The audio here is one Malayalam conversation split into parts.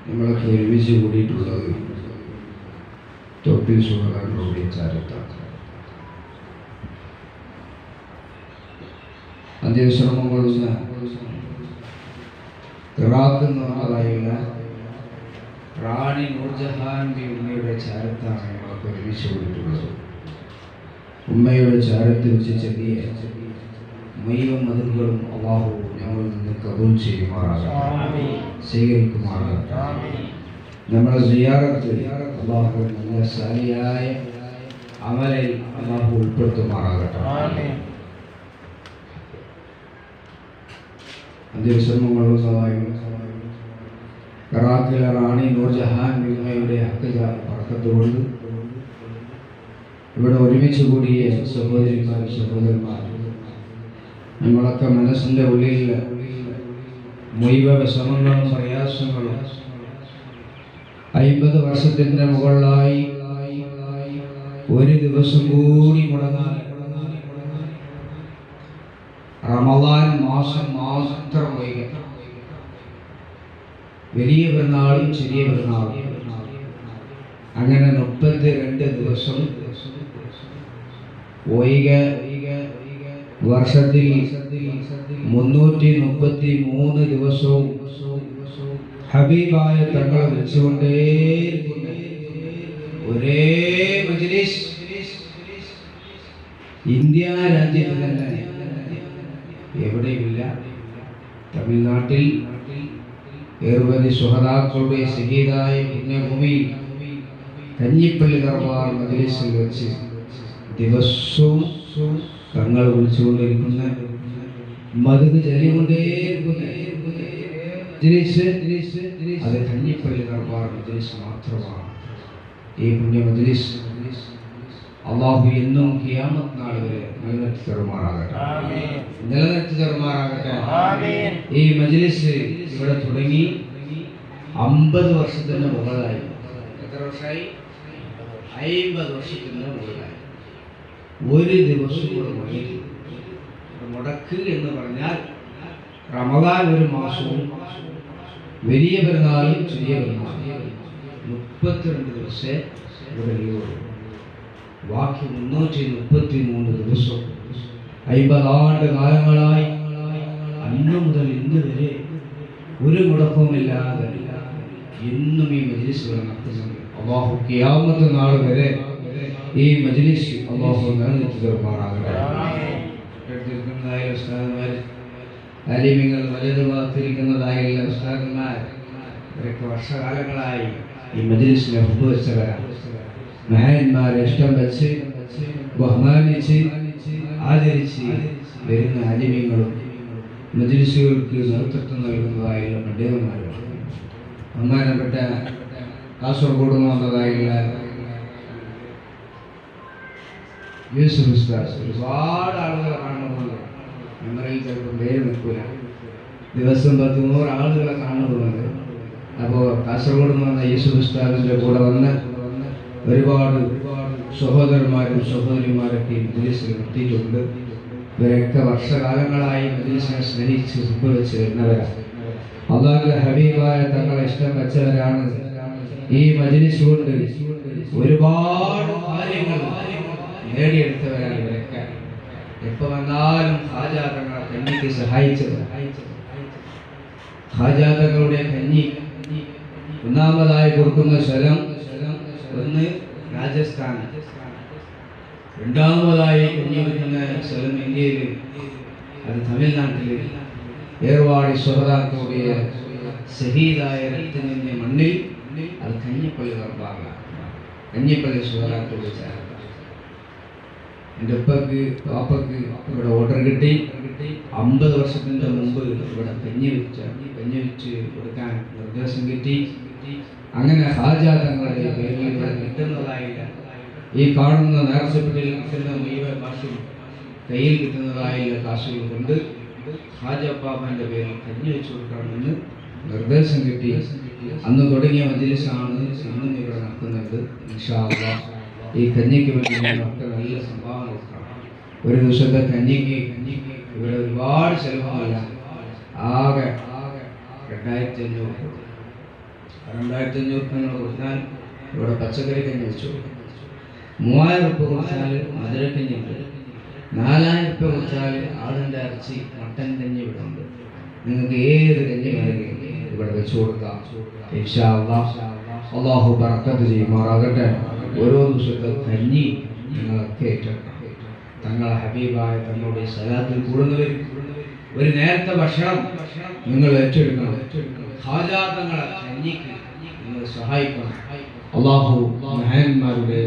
നമ്മളൊക്കെ ഒരുമിച്ച് കൂടിയിട്ടുള്ളത് തൊപ്പിൽ സുഹൃത്തുക്കളുടെ ചാരിത്താണ്. അന്ത്യവിശ്രമം കൊള്ളുന്ന ഇറാഖ് എന്ന് പറഞ്ഞതായുള്ള റാണി നൂർജഹാൻ ഉമ്മയുടെ ചാരത്താണ് നമ്മളൊക്കെ ഒരുമിച്ച് കൂടിയിട്ടുള്ളത്. ഉമ്മയുടെ ചാരത്തിൽ വെച്ച് ചെറിയ മുഴുവൻ മതങ്ങളും അല്ലാഹു ഞങ്ങളിൽ നിന്ന് കബൂൽ ചെയ്യുമാറാകട്ടെ, സ്വീകരിക്കുമാറാകട്ടെ. നമ്മുടെ സിയാറത്ത് അല്ലാഹു നല്ല സാലിയായ അമലിൽ അല്ലാഹു ഉൾപ്പെടുത്തുമാറാകട്ടെ. അന്ത്യവിശ്രമങ്ങളുള്ളതായി ഇറാഖിലെ റാണി നൂർജഹാൻ ഉമ്മയുടെ പറക്കത്തുകൊണ്ട് ഇവിടെ ഒരുമിച്ച് കൂടിയ സഹോദരിമാർ സഹോദരന്മാർ, നമ്മളൊക്കെ മനസ്സിൻ്റെ ഉള്ളിൽ മുഴുവൻ വിഷമങ്ങളും പ്രയാസങ്ങളും 50 വർഷത്തിൻ്റെ മുകളിലായി ഒരു ദിവസം കൂടി മുടങ്ങാൻ റമദാൻ മാസം മാത്രം വൈകിട്ട് വലിയ പെരുന്നാളും ചെറിയ പെരുന്നാളും അങ്ങനെ 32 ദിവസം ഒഴികെ വർഷത്തിൽ 333 ദിവസവും ഹബീബായ തങ്ങളെ വിളിച്ചുകൊണ്ടേ ഒരേ മജ്‌ലിസ് ഇന്ത്യ രാജ്യത്ത് തന്നെ എവിടെയുമില്ല. തമിഴ്നാട്ടിൽ ഏറുപതി സുഹദാക്കളുടെ ശഹീദായ പുണ്യഭൂമി കഞ്ഞിപ്പള്ളി ദർബാർ മജ്‌ലിസിൽ വെച്ച് ദിവസവും തങ്ങൾ വിളിച്ചുകൊണ്ടിരിക്കുന്ന മധുക്ക് ചൊല്ലിക്കൊണ്ടേയിരിക്കുന്ന അത് കഞ്ഞിപ്പള്ളി ദർബാർ മജ്‌ലിസ് മാത്രമാണ്. ഈ പുണ്യ മജ്‌ലിസ് അല്ലാഹു എന്നും ഖിയാമത്ത് നാൾ വരെ നിലനിർത്തി തരുമാറാകട്ടെ. ഈ മജ്‌ലിസ് ഇവിടെ തുടങ്ങി 50 വർഷത്തിന് മുകളിലായി. എത്ര വർഷമായി? 50 വർഷത്തിന് മുകളിലായി. ഒരു ദിവസം മുടക്ക് എന്ന് പറഞ്ഞാൽ റമദാൻ ഒരു മാസവും വലിയ പെരുന്നാളും ചെറിയ പെരുന്നാളും 32 ദിവസം ഇവിടെ ലീവുള്ളൂ. ബാക്കി 333 ദിവസം 50 ആണ്ട് കാലങ്ങളായി അന്ന് മുതൽ ഇന്ന് വരെ ഒരു മുടക്കവുമില്ലാതെ ഇന്നും ഈ മജ്‌ലിസ് നടത്തുന്നുണ്ട്. അല്ലാഹു ഖിയാമത്ത് നാൾ വരെ ഈ മജ്‌ലിസ് അല്ലാഹു നിലനിർത്തി തരുമാറാകട്ടെ. അലിമികൾ വലുത് വാർത്തിരിക്കുന്നതായുള്ള ഉസ്താദന്മാർ ഇവരൊക്കെ വർഷകാലങ്ങളായി ഈ മജ്‌ലിസിനെ ഉപയോഗിച്ചവരാണ്. മഹാന്മാരെ ഇഷ്ടം വെച്ച് ബഹുമാനിച്ച് ആദരിച്ച് വരുന്ന അലിമികളും മജ്‌ലിസുകൾക്ക് നേതൃത്വം നൽകുന്നതായുള്ള പണ്ഡിതന്മാരും ബഹുമാനപ്പെട്ട കാസർഗോഡ് വന്നതായുള്ള യൂസുഫ് ഉസ്താദ് ഒരുപാട് ആളുകളെ കാണുന്നുണ്ട്. മെമ്മറിയിൽ ചിലപ്പോൾ പേര് നിൽക്കില്ല. ദിവസം 100 ആളുകളെ കാണുന്നുണ്ട്. അപ്പോൾ കാസർഗോഡ് വന്ന യൂസുഫ് ഉസ്താദിൻ്റെ കൂടെ വന്ന് ഒരുപാട് സഹോദരന്മാരും സഹോദരിമാരൊക്കെ മജ്‌ലിസിൽ എത്തിയിട്ടുണ്ട്. ഇവരൊക്കെ വർഷകാലങ്ങളായി മജ്‌ലിസിനെ സ്നേഹിച്ച് ഉപയോഗിച്ച് വരുന്നവരാണ്. അല്ലാഹുവിന്റെ ഹബീബായ തങ്ങളെ ഇഷ്ടം വെച്ചവരാണ്. ഈ മജ്‌ലിസ് കൊണ്ട് ഒരുപാട് കാര്യങ്ങൾ നേടിയെടുത്തവരാണ് ഇവരൊക്കെ. എപ്പോൾ വന്നാലും ഖാജ തങ്ങളെ കഞ്ഞിക്ക് സഹായിച്ചത്. ഖാജ തങ്ങളുടെ കഞ്ഞി ഒന്നാമതായി കൊടുക്കുന്ന സ്ഥലം ഒന്ന് രാജസ്ഥാൻ, രണ്ടാമതായി കഞ്ഞി വെക്കുന്ന സ്ഥലം ഇന്ത്യയിൽ അത് തമിഴ്നാട്ടിൽ ഏർവാടി സുഹദാക്കളുടെ ശഹീദായ രക്തത്തിന്റെ മണ്ണിൽ അത് കഞ്ഞിപ്പള്ളി ദർബാറിലാണ്. കഞ്ഞിപ്പള്ളി സുഹദാക്കളുടെ ചാരത്താണ്. എൻ്റെ ഉപ്പക്ക് പാപ്പക്ക് ഇവിടെ ഓർഡർ കിട്ടി. 50 വർഷത്തിൻ്റെ മുമ്പ് ഇവിടെ കഞ്ഞി വെച്ച് കൊടുക്കാൻ നിർദ്ദേശം കിട്ടി. അങ്ങനെ ഖാജ തങ്ങളുടെ പേരിൽ ഇവിടെ കിട്ടുന്നതായില്ല. ഈ കാണുന്ന നേർച്ചപ്പെട്ടിൽ കിട്ടുന്ന മുഴുവൻ കാശും കയ്യിൽ കിട്ടുന്നതായില്ല കാശുകൾ കൊണ്ട് ഖാജ പാപ്പൻ്റെ പേരിൽ കഞ്ഞി വെച്ച് കൊടുക്കണമെന്ന് നിർദ്ദേശം കിട്ടി. അന്ന് തുടങ്ങിയ മജ്‌ലിസാണ് ഇന്നും ഇവിടെ നടത്തുന്നത്. ഇൻഷാ അല്ലാഹ് ഈ കഞ്ഞിക്ക് വേണ്ടി നമുക്ക് നല്ല സംഭാവന കൊടുക്കണം. ഒരു ദിവസത്തെ കഞ്ഞിക്ക് ഇവിടെ ഒരുപാട് ചെലവല്ല. ആകെ 2500 2500 നിങ്ങൾ കൊടുത്താൽ ഇവിടെ പച്ചക്കറി കഞ്ഞി വെച്ചു. 3000 രൂപ കൊടുത്താൽ മധുരക്കഞ്ഞി ഉണ്ട്. 4000 രൂപ കൊടുത്താൽ ആടിൻ്റെ ഇറച്ചി മട്ടൻ കഞ്ഞി ഇവിടെ ഉണ്ട്. നിങ്ങൾക്ക് ഏത് കഞ്ഞി വേണമെങ്കിലും ഇവിടെ വെച്ചു കൊടുക്കാം. ഇൻഷാ അല്ലാഹ് അല്ലാഹു ബറക്കത്ത് ചെയ്യുമാറാകട്ടെ. ഓരോ ദിവസത്തെ കഞ്ഞി നിങ്ങളൊക്കെ ഏറ്റെടുക്കണം. തങ്ങളെ ഹബീബായ തങ്ങളുടെ സലാത്തിൽ കൂടുന്നവർ ഒരു നേരത്തെ ഭക്ഷണം നിങ്ങൾ ഏറ്റെടുക്കണം. ഖാജാ തങ്ങളെ കഞ്ഞിക്ക് നിങ്ങൾ സഹായിക്കണം. അല്ലാഹു മഹാന്മാരുടെ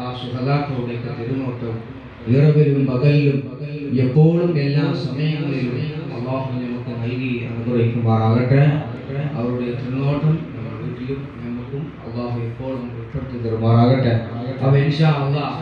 ആ സുഹദാക്കളുടെയൊക്കെ തിരുനോട്ടം ഇറവിലും പകലിലും എപ്പോഴും എല്ലാ സമയങ്ങളിലും അല്ലാഹു നമുക്ക് നൽകി അനുഗ്രഹിക്കുമാറാകട്ടെ. അവരുടെ തിരുനോട്ടം നമ്മുടെ വീട്ടിലും നമുക്കും അല്ലാഹു എപ്പോഴും ഉൾപ്പെടുത്തി തരുമാറാകട്ടെ. അപ്പോൾ ഇൻഷാ അല്ലാഹ്